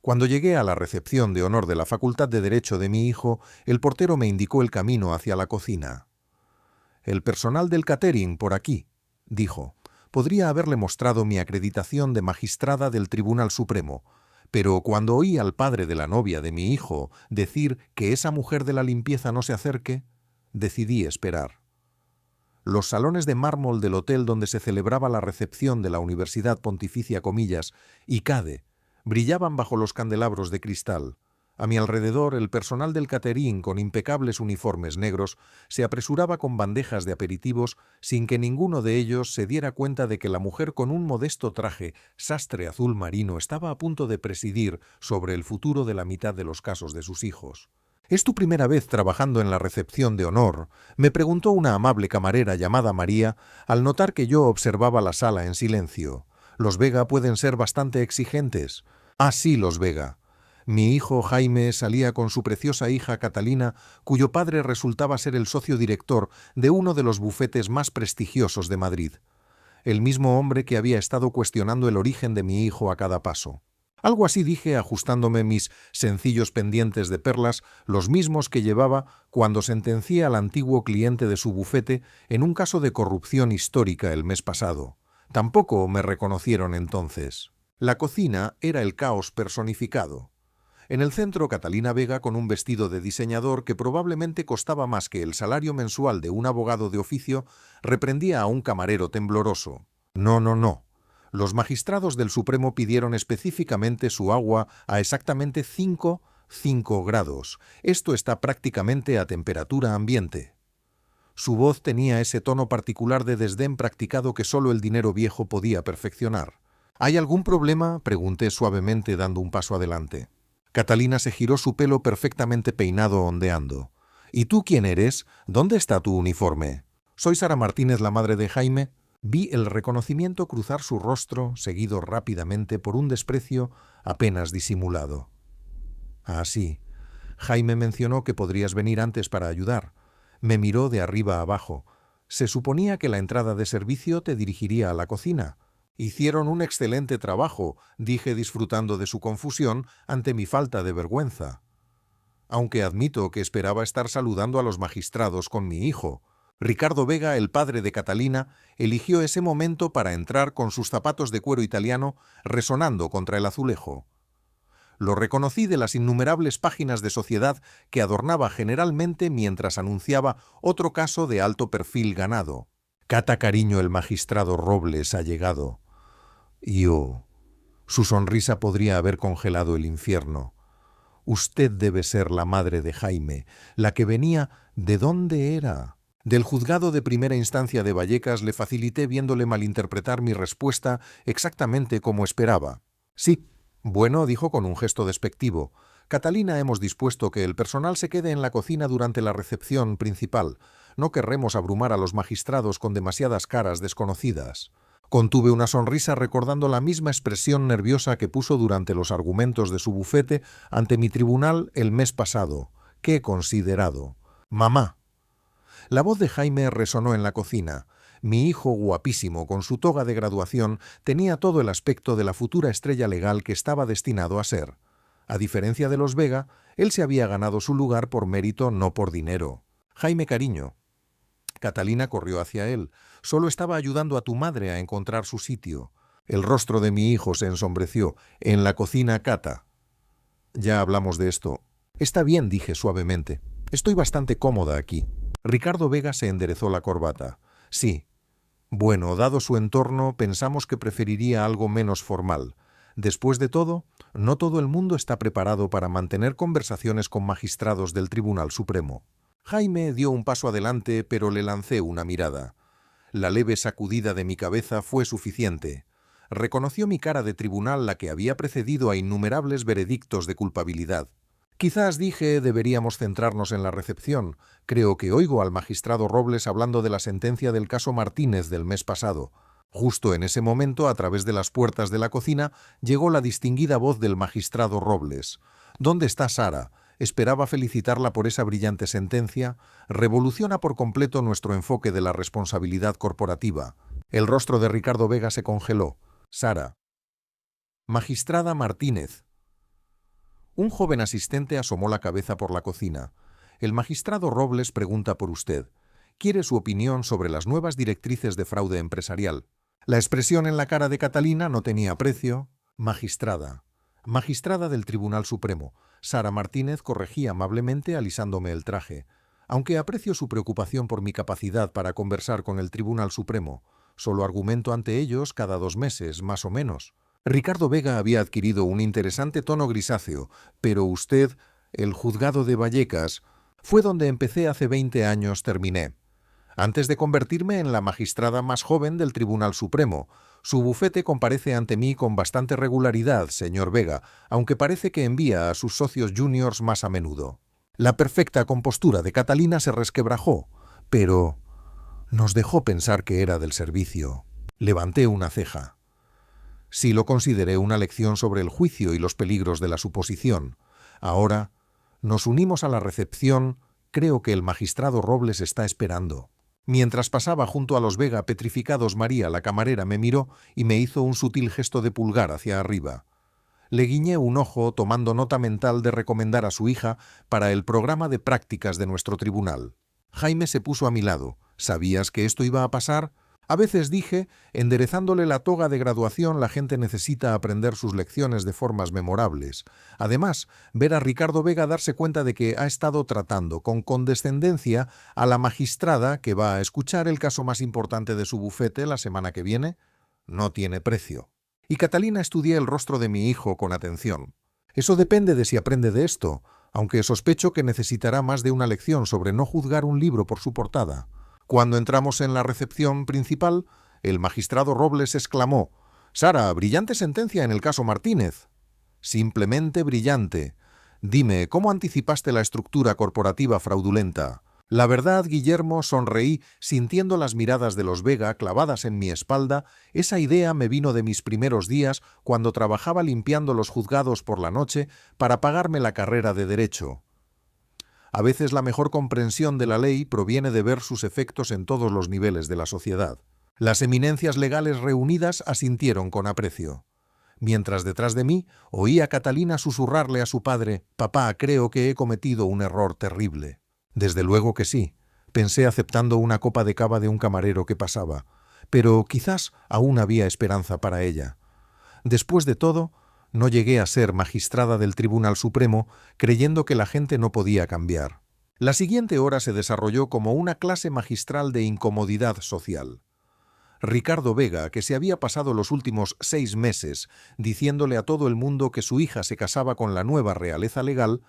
Cuando llegué a la recepción de honor de la Facultad de Derecho de mi hijo, el portero me indicó el camino hacia la cocina. «El personal del catering por aquí», dijo. Podría haberle mostrado mi acreditación de magistrada del Tribunal Supremo, pero cuando oí al padre de la novia de mi hijo decir que esa mujer de la limpieza no se acerque, decidí esperar. Los salones de mármol del hotel donde se celebraba la recepción de la Universidad Pontificia Comillas, ICADE, brillaban bajo los candelabros de cristal. A mi alrededor, el personal del catering, con impecables uniformes negros, se apresuraba con bandejas de aperitivos sin que ninguno de ellos se diera cuenta de que la mujer con un modesto traje sastre azul marino estaba a punto de presidir sobre el futuro de la mitad de los casos de sus hijos. «¿Es tu primera vez trabajando en la recepción de honor?», me preguntó una amable camarera llamada María al notar que yo observaba la sala en silencio. «Los Vega pueden ser bastante exigentes». «Ah, sí, los Vega». Mi hijo Jaime salía con su preciosa hija Catalina, cuyo padre resultaba ser el socio director de uno de los bufetes más prestigiosos de Madrid. El mismo hombre que había estado cuestionando el origen de mi hijo a cada paso. Algo así dije ajustándome mis sencillos pendientes de perlas, los mismos que llevaba cuando sentencié al antiguo cliente de su bufete en un caso de corrupción histórica el mes pasado. Tampoco me reconocieron entonces. La cocina era el caos personificado. En el centro, Catalina Vega, con un vestido de diseñador que probablemente costaba más que el salario mensual de un abogado de oficio, reprendía a un camarero tembloroso. «No, no, no. Los magistrados del Supremo pidieron específicamente su agua a exactamente 5 grados. Esto está prácticamente a temperatura ambiente». Su voz tenía ese tono particular de desdén practicado que solo el dinero viejo podía perfeccionar. «¿Hay algún problema?», pregunté suavemente dando un paso adelante. Catalina se giró su pelo perfectamente peinado ondeando. «¿Y tú quién eres? ¿Dónde está tu uniforme?» «Soy Sara Martínez, la madre de Jaime». Vi el reconocimiento cruzar su rostro, seguido rápidamente por un desprecio apenas disimulado. «Ah, sí. Jaime mencionó que podrías venir antes para ayudar». Me miró de arriba a abajo. «Se suponía que la entrada de servicio te dirigiría a la cocina». «Hicieron un excelente trabajo», dije disfrutando de su confusión ante mi falta de vergüenza. Aunque admito que esperaba estar saludando a los magistrados con mi hijo. Ricardo Vega, el padre de Catalina, eligió ese momento para entrar con sus zapatos de cuero italiano resonando contra el azulejo. Lo reconocí de las innumerables páginas de Sociedad que adornaba generalmente mientras anunciaba otro caso de alto perfil ganado. «Cata cariño, el magistrado Robles ha llegado». Y su sonrisa podría haber congelado el infierno. «Usted debe ser la madre de Jaime, la que venía... ¿De dónde era?» Del juzgado de primera instancia de Vallecas le facilité viéndole malinterpretar mi respuesta exactamente como esperaba. «Sí». «Bueno», dijo con un gesto despectivo. «Catalina, hemos dispuesto que el personal se quede en la cocina durante la recepción principal. No querremos abrumar a los magistrados con demasiadas caras desconocidas». Contuve una sonrisa recordando la misma expresión nerviosa que puso durante los argumentos de su bufete ante mi tribunal el mes pasado. ¡Qué considerado! «Mamá». La voz de Jaime resonó en la cocina. Mi hijo guapísimo, con su toga de graduación, tenía todo el aspecto de la futura estrella legal que estaba destinado a ser. A diferencia de los Vega, él se había ganado su lugar por mérito, no por dinero. «Jaime, cariño». Catalina corrió hacia él. «Solo estaba ayudando a tu madre a encontrar su sitio». El rostro de mi hijo se ensombreció. «En la cocina, Cata». «Ya hablamos de esto». «Está bien», dije suavemente. «Estoy bastante cómoda aquí». Ricardo Vega se enderezó la corbata. «Sí. Bueno, dado su entorno, pensamos que preferiría algo menos formal. Después de todo, no todo el mundo está preparado para mantener conversaciones con magistrados del Tribunal Supremo». Jaime dio un paso adelante, pero le lancé una mirada. La leve sacudida de mi cabeza fue suficiente. Reconoció mi cara de tribunal, la que había precedido a innumerables veredictos de culpabilidad. «Quizás», dije, «deberíamos centrarnos en la recepción. Creo que oigo al magistrado Robles hablando de la sentencia del caso Martínez del mes pasado». Justo en ese momento, a través de las puertas de la cocina, llegó la distinguida voz del magistrado Robles. «¿Dónde está Sara? Esperaba felicitarla por esa brillante sentencia. Revoluciona por completo nuestro enfoque de la responsabilidad corporativa». El rostro de Ricardo Vega se congeló. «Sara». «Magistrada Martínez». Un joven asistente asomó la cabeza por la cocina. El magistrado Robles pregunta por usted. Quiere su opinión sobre las nuevas directrices de fraude empresarial. La expresión en la cara de Catalina no tenía precio. Magistrada. Magistrada del Tribunal Supremo. Sara Martínez corregía amablemente alisándome el traje. Aunque aprecio su preocupación por mi capacidad para conversar con el Tribunal Supremo, solo argumento ante ellos cada 2 meses, más o menos. Ricardo Vega había adquirido un interesante tono grisáceo, pero usted, el juzgado de Vallecas, fue donde empecé hace 20 años, terminé. Antes de convertirme en la magistrada más joven del Tribunal Supremo, su bufete comparece ante mí con bastante regularidad, señor Vega, aunque parece que envía a sus socios juniors más a menudo. La perfecta compostura de Catalina se resquebrajó, pero nos dejó pensar que era del servicio. Levanté una ceja. Sí lo consideré una lección sobre el juicio y los peligros de la suposición. Ahora nos unimos a la recepción. Creo que el magistrado Robles está esperando. Mientras pasaba junto a los Vega petrificados, María, la camarera, me miró y me hizo un sutil gesto de pulgar hacia arriba. Le guiñé un ojo tomando nota mental de recomendar a su hija para el programa de prácticas de nuestro tribunal. Jaime se puso a mi lado. ¿Sabías que esto iba a pasar? A veces dije, enderezándole la toga de graduación, la gente necesita aprender sus lecciones de formas memorables. Además, ver a Ricardo Vega darse cuenta de que ha estado tratando con condescendencia a la magistrada que va a escuchar el caso más importante de su bufete la semana que viene, no tiene precio. Y Catalina estudié el rostro de mi hijo con atención. Eso depende de si aprende de esto, aunque sospecho que necesitará más de una lección sobre no juzgar un libro por su portada. Cuando entramos en la recepción principal, el magistrado Robles exclamó: «Sara, brillante sentencia en el caso Martínez». «Simplemente brillante. Dime, ¿cómo anticipaste la estructura corporativa fraudulenta?» La verdad, Guillermo, sonreí, sintiendo las miradas de los Vega clavadas en mi espalda. Esa idea me vino de mis primeros días cuando trabajaba limpiando los juzgados por la noche para pagarme la carrera de Derecho. A veces la mejor comprensión de la ley proviene de ver sus efectos en todos los niveles de la sociedad. Las eminencias legales reunidas asintieron con aprecio. Mientras detrás de mí oí a Catalina susurrarle a su padre: «Papá, creo que he cometido un error terrible». Desde luego que sí, pensé aceptando una copa de cava de un camarero que pasaba, pero quizás aún había esperanza para ella. Después de todo, no llegué a ser magistrada del Tribunal Supremo creyendo que la gente no podía cambiar. La siguiente hora se desarrolló como una clase magistral de incomodidad social. Ricardo Vega, que se había pasado los últimos 6 meses diciéndole a todo el mundo que su hija se casaba con la nueva realeza legal,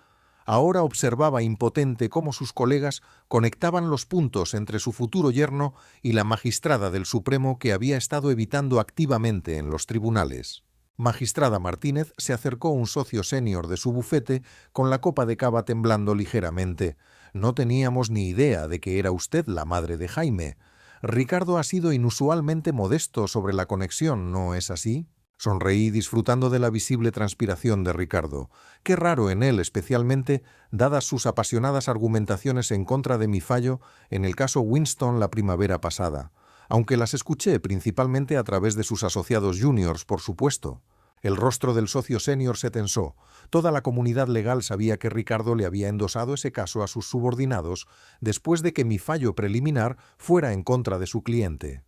ahora observaba impotente cómo sus colegas conectaban los puntos entre su futuro yerno y la magistrada del Supremo que había estado evitando activamente en los tribunales. Magistrada Martínez se acercó un socio senior de su bufete con la copa de cava temblando ligeramente. «No teníamos ni idea de que era usted la madre de Jaime. Ricardo ha sido inusualmente modesto sobre la conexión, ¿no es así?» Sonreí disfrutando de la visible transpiración de Ricardo. Qué raro en él, especialmente dadas sus apasionadas argumentaciones en contra de mi fallo en el caso Winston la primavera pasada, aunque las escuché principalmente a través de sus asociados juniors, por supuesto. El rostro del socio senior se tensó. Toda la comunidad legal sabía que Ricardo le había endosado ese caso a sus subordinados después de que mi fallo preliminar fuera en contra de su cliente.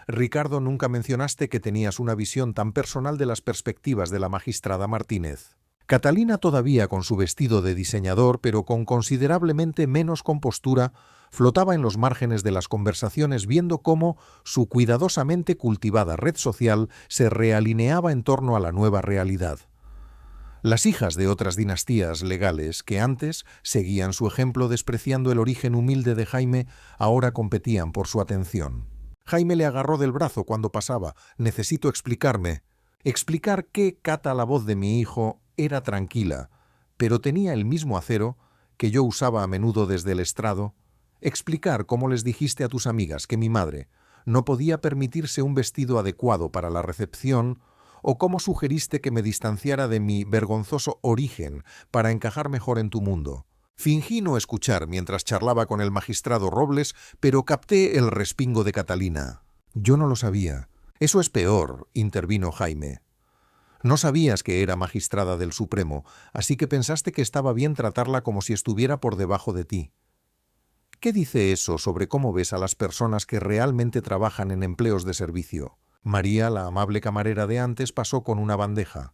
«Ricardo, nunca mencionaste que tenías una visión tan personal de las perspectivas de la magistrada Martínez». Catalina, todavía con su vestido de diseñador, pero con considerablemente menos compostura, flotaba en los márgenes de las conversaciones viendo cómo su cuidadosamente cultivada red social se realineaba en torno a la nueva realidad. Las hijas de otras dinastías legales que antes seguían su ejemplo despreciando el origen humilde de Jaime, ahora competían por su atención. Jaime le agarró del brazo cuando pasaba. «Necesito explicarme». Explicar que Cata, la voz de mi hijo, era tranquila, pero tenía el mismo acero que yo usaba a menudo desde el estrado. Explicar cómo les dijiste a tus amigas que mi madre no podía permitirse un vestido adecuado para la recepción, o cómo sugeriste que me distanciara de mi vergonzoso origen para encajar mejor en tu mundo. Fingí no escuchar mientras charlaba con el magistrado Robles, pero capté el respingo de Catalina. «Yo no lo sabía». «Eso es peor», intervino Jaime. No sabías que era magistrada del Supremo, así que pensaste que estaba bien tratarla como si estuviera por debajo de ti. ¿Qué dice eso sobre cómo ves a las personas que realmente trabajan en empleos de servicio? María, la amable camarera de antes, pasó con una bandeja.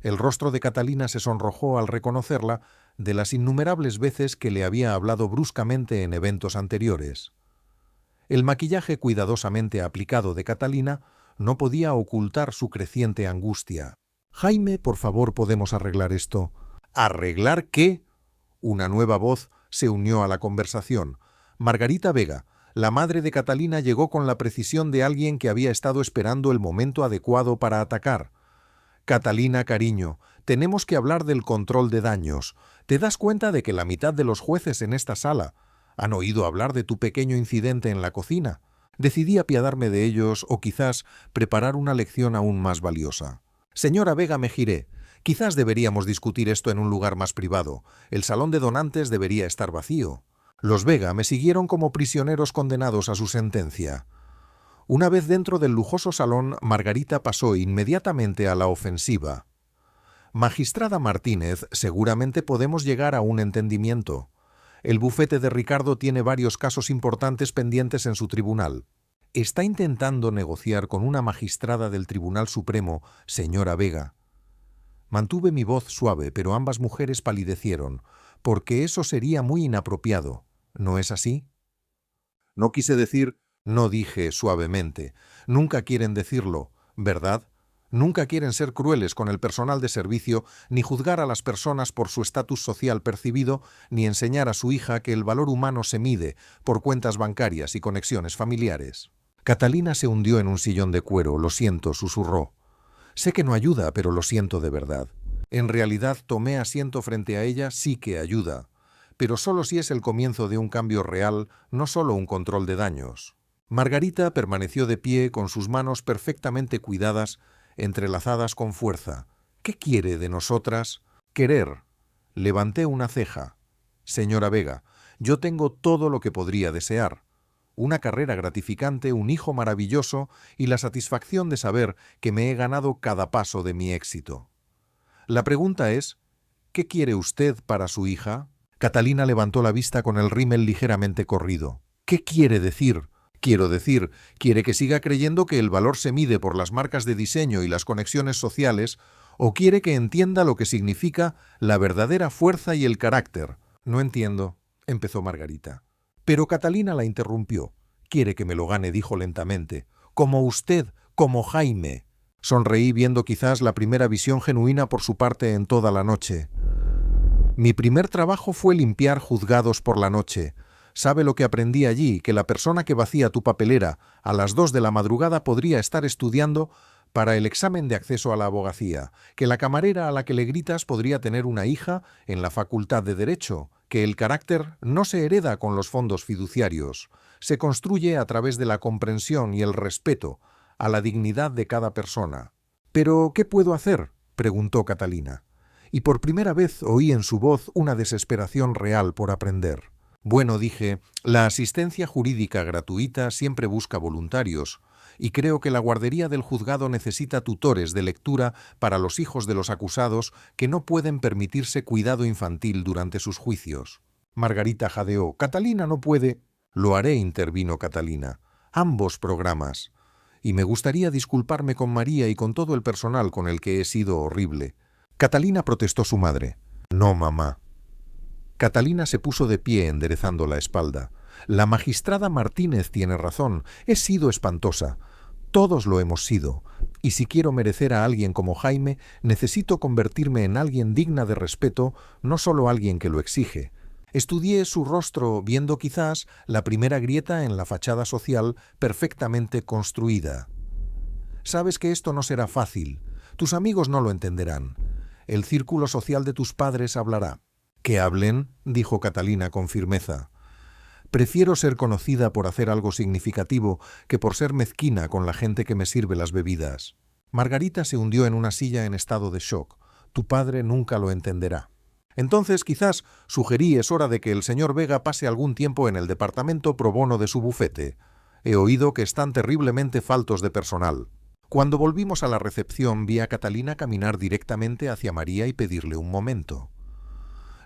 El rostro de Catalina se sonrojó al reconocerla de las innumerables veces que le había hablado bruscamente en eventos anteriores. El maquillaje cuidadosamente aplicado de Catalina no podía ocultar su creciente angustia. «Jaime, por favor, ¿podemos arreglar esto?» ¿Arreglar qué? Una nueva voz se unió a la conversación. Margarita Vega, la madre de Catalina, llegó con la precisión de alguien que había estado esperando el momento adecuado para atacar. «Catalina, cariño, tenemos que hablar del control de daños. ¿Te das cuenta de que la mitad de los jueces en esta sala han oído hablar de tu pequeño incidente en la cocina? Decidí apiadarme de ellos o quizás preparar una lección aún más valiosa. Señora Vega, me giré. Quizás deberíamos discutir esto en un lugar más privado. El salón de donantes debería estar vacío. Los Vega me siguieron como prisioneros condenados a su sentencia. Una vez dentro del lujoso salón, Margarita pasó inmediatamente a la ofensiva. Magistrada Martínez, seguramente podemos llegar a un entendimiento. El bufete de Ricardo tiene varios casos importantes pendientes en su tribunal. Está intentando negociar con una magistrada del Tribunal Supremo, señora Vega. Mantuve mi voz suave, pero ambas mujeres palidecieron, porque eso sería muy inapropiado. ¿No es así? No quise decir, no dije suavemente. Nunca quieren decirlo, ¿verdad? Nunca quieren ser crueles con el personal de servicio, ni juzgar a las personas por su estatus social percibido, ni enseñar a su hija que el valor humano se mide por cuentas bancarias y conexiones familiares. Catalina se hundió en un sillón de cuero. «Lo siento», susurró. «Sé que no ayuda, pero lo siento de verdad». En realidad tomé asiento frente a ella. Sí que ayuda, pero solo si es el comienzo de un cambio real, no solo un control de daños. Margarita permaneció de pie con sus manos perfectamente cuidadas, entrelazadas con fuerza. «¿Qué quiere de nosotras?» «Querer». Levanté una ceja. «Señora Vega, yo tengo todo lo que podría desear. Una carrera gratificante, un hijo maravilloso y la satisfacción de saber que me he ganado cada paso de mi éxito. La pregunta es, ¿qué quiere usted para su hija?» Catalina levantó la vista con el rímel ligeramente corrido. «¿Qué quiere decir?» «Quiero decir, quiere que siga creyendo que el valor se mide por las marcas de diseño y las conexiones sociales, o quiere que entienda lo que significa la verdadera fuerza y el carácter». «No entiendo», empezó Margarita. Pero Catalina la interrumpió. «Quiere que me lo gane», dijo lentamente. «Como usted, como Jaime». Sonreí viendo quizás la primera visión genuina por su parte en toda la noche. «Mi primer trabajo fue limpiar juzgados por la noche. ¿Sabe lo que aprendí allí? Que la persona que vacía tu papelera a las 2 de la madrugada podría estar estudiando para el examen de acceso a la abogacía, que la camarera a la que le gritas podría tener una hija en la Facultad de Derecho, que el carácter no se hereda con los fondos fiduciarios, se construye a través de la comprensión y el respeto a la dignidad de cada persona». «¿Pero qué puedo hacer?», preguntó Catalina, y por primera vez oí en su voz una desesperación real por aprender. «Bueno», dije, «la asistencia jurídica gratuita siempre busca voluntarios, y creo que la guardería del juzgado necesita tutores de lectura para los hijos de los acusados que no pueden permitirse cuidado infantil durante sus juicios». Margarita jadeó. «Catalina no puede». «Lo haré», intervino Catalina. «Ambos programas. Y me gustaría disculparme con María y con todo el personal con el que he sido horrible». Catalina, protestó su madre. «No, mamá». Catalina se puso de pie enderezando la espalda. «La magistrada Martínez tiene razón. He sido espantosa. Todos lo hemos sido. Y si quiero merecer a alguien como Jaime, necesito convertirme en alguien digna de respeto, no solo alguien que lo exige». Estudié su rostro viendo quizás la primera grieta en la fachada social perfectamente construida. «Sabes que esto no será fácil. Tus amigos no lo entenderán. El círculo social de tus padres hablará». «Que hablen», dijo Catalina con firmeza. «Prefiero ser conocida por hacer algo significativo que por ser mezquina con la gente que me sirve las bebidas». Margarita se hundió en una silla en estado de shock. «Tu padre nunca lo entenderá». «Entonces, quizás, sugerí, es hora de que el señor Vega pase algún tiempo en el departamento pro bono de su bufete. He oído que están terriblemente faltos de personal». Cuando volvimos a la recepción vi a Catalina caminar directamente hacia María y pedirle un momento.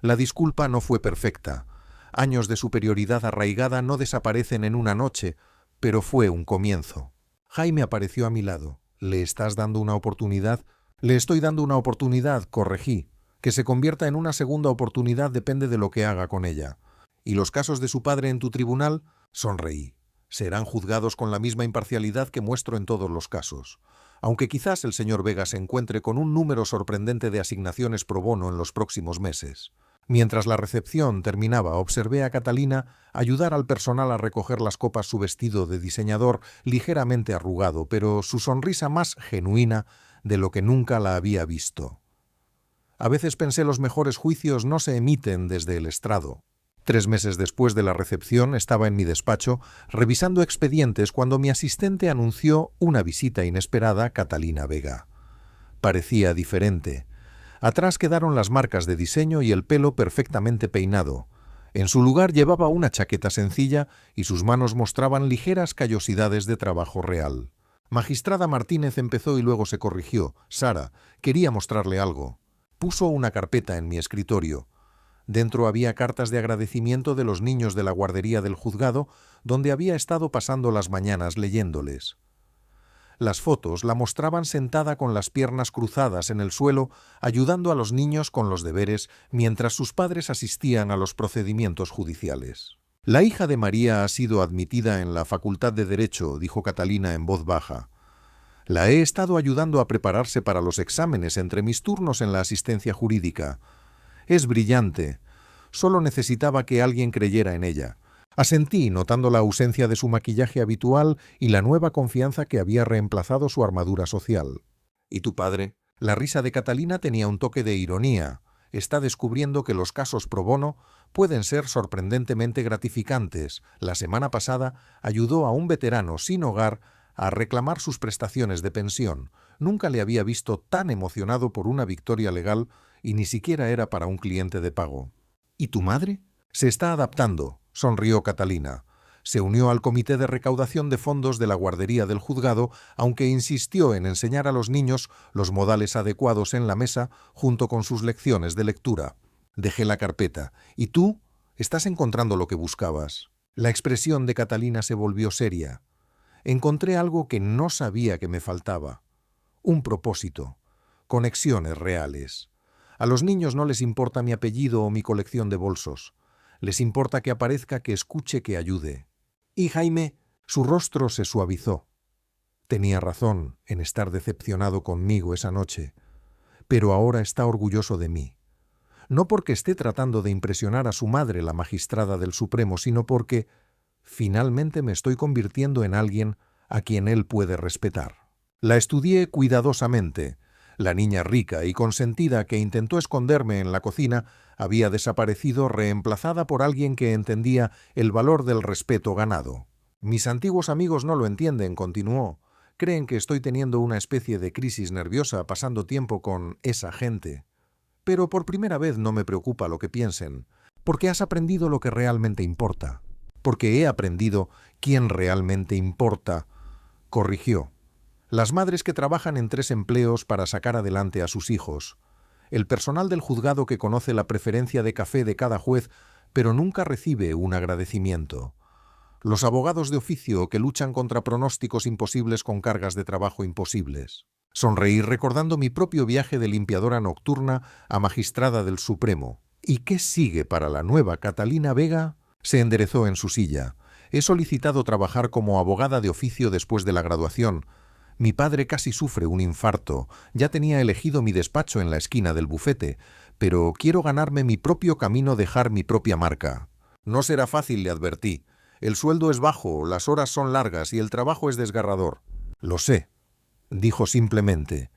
La disculpa no fue perfecta. Años de superioridad arraigada no desaparecen en una noche, pero fue un comienzo. Jaime apareció a mi lado. ¿Le estás dando una oportunidad? Le estoy dando una oportunidad, corregí. Que se convierta en una segunda oportunidad depende de lo que haga con ella. ¿Y los casos de su padre en tu tribunal? Sonreí. Serán juzgados con la misma imparcialidad que muestro en todos los casos. Aunque quizás el señor Vega se encuentre con un número sorprendente de asignaciones pro bono en los próximos meses. Mientras la recepción terminaba, observé a Catalina ayudar al personal a recoger las copas su vestido de diseñador ligeramente arrugado, pero su sonrisa más genuina de lo que nunca la había visto. A veces pensé los mejores juicios no se emiten desde el estrado. 3 meses después de la recepción estaba en mi despacho revisando expedientes cuando mi asistente anunció una visita inesperada a Catalina Vega. Parecía diferente. Atrás quedaron las marcas de diseño y el pelo perfectamente peinado. En su lugar llevaba una chaqueta sencilla y sus manos mostraban ligeras callosidades de trabajo real. Magistrada Martínez empezó y luego se corrigió. Sara, quería mostrarle algo. Puso una carpeta en mi escritorio. Dentro había cartas de agradecimiento de los niños de la guardería del juzgado, donde había estado pasando las mañanas leyéndoles. Las fotos la mostraban sentada con las piernas cruzadas en el suelo, ayudando a los niños con los deberes, mientras sus padres asistían a los procedimientos judiciales. La hija de María ha sido admitida en la Facultad de Derecho, dijo Catalina en voz baja. La he estado ayudando a prepararse para los exámenes entre mis turnos en la asistencia jurídica. Es brillante. Solo necesitaba que alguien creyera en ella. Asentí, notando la ausencia de su maquillaje habitual y la nueva confianza que había reemplazado su armadura social. ¿Y tu padre? La risa de Catalina tenía un toque de ironía. Está descubriendo que los casos pro bono pueden ser sorprendentemente gratificantes. La semana pasada ayudó a un veterano sin hogar a reclamar sus prestaciones de pensión. Nunca le había visto tan emocionado por una victoria legal y ni siquiera era para un cliente de pago. ¿Y tu madre? Se está adaptando, sonrió Catalina. Se unió al comité de recaudación de fondos de la guardería del juzgado, aunque insistió en enseñar a los niños los modales adecuados en la mesa junto con sus lecciones de lectura. Dejé la carpeta. ¿Y tú? ¿Estás encontrando lo que buscabas? La expresión de Catalina se volvió seria. Encontré algo que no sabía que me faltaba. Un propósito. Conexiones reales. A los niños no les importa mi apellido o mi colección de bolsos. Les importa que aparezca, que escuche, que ayude. Y Jaime, su rostro se suavizó. Tenía razón en estar decepcionado conmigo esa noche, pero ahora está orgulloso de mí. No porque esté tratando de impresionar a su madre, la magistrada del Supremo, sino porque finalmente me estoy convirtiendo en alguien a quien él puede respetar. La estudié cuidadosamente. La niña rica y consentida que intentó esconderme en la cocina había desaparecido, reemplazada por alguien que entendía el valor del respeto ganado. Mis antiguos amigos no lo entienden, continuó. Creen que estoy teniendo una especie de crisis nerviosa pasando tiempo con esa gente. Pero por primera vez no me preocupa lo que piensen, porque has aprendido lo que realmente importa. Porque he aprendido quién realmente importa, corrigió. Las madres que trabajan en 3 empleos para sacar adelante a sus hijos. El personal del juzgado que conoce la preferencia de café de cada juez, pero nunca recibe un agradecimiento. Los abogados de oficio que luchan contra pronósticos imposibles con cargas de trabajo imposibles. Sonreí recordando mi propio viaje de limpiadora nocturna a magistrada del Supremo. ¿Y qué sigue para la nueva Catalina Vega? Se enderezó en su silla. He solicitado trabajar como abogada de oficio después de la graduación. Mi padre casi sufre un infarto. Ya tenía elegido mi despacho en la esquina del bufete, pero quiero ganarme mi propio camino, dejar mi propia marca. No será fácil, le advertí. El sueldo es bajo, las horas son largas y el trabajo es desgarrador. Lo sé, dijo simplemente.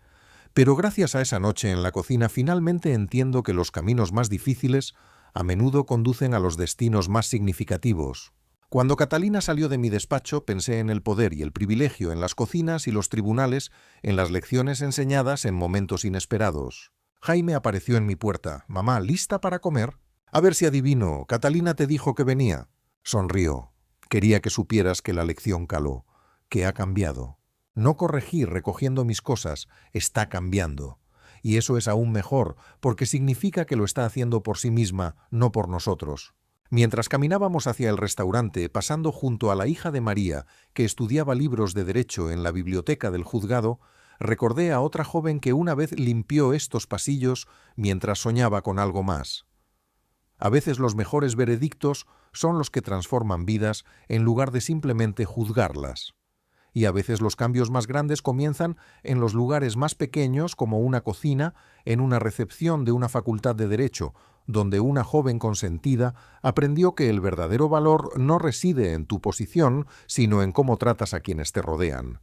Pero gracias a esa noche en la cocina finalmente entiendo que los caminos más difíciles a menudo conducen a los destinos más significativos. Cuando Catalina salió de mi despacho, pensé en el poder y el privilegio en las cocinas y los tribunales, en las lecciones enseñadas en momentos inesperados. Jaime apareció en mi puerta. «Mamá, ¿lista para comer?» «A ver si adivino. Catalina te dijo que venía». Sonrió. Quería que supieras que la lección caló, que ha cambiado. No corregir recogiendo mis cosas, está cambiando. Y eso es aún mejor, porque significa que lo está haciendo por sí misma, no por nosotros. Mientras caminábamos hacia el restaurante, pasando junto a la hija de María, que estudiaba libros de derecho en la biblioteca del juzgado, recordé a otra joven que una vez limpió estos pasillos mientras soñaba con algo más. A veces los mejores veredictos son los que transforman vidas en lugar de simplemente juzgarlas. Y a veces los cambios más grandes comienzan en los lugares más pequeños, como una cocina, en una recepción de una facultad de Derecho, donde una joven consentida aprendió que el verdadero valor no reside en tu posición, sino en cómo tratas a quienes te rodean.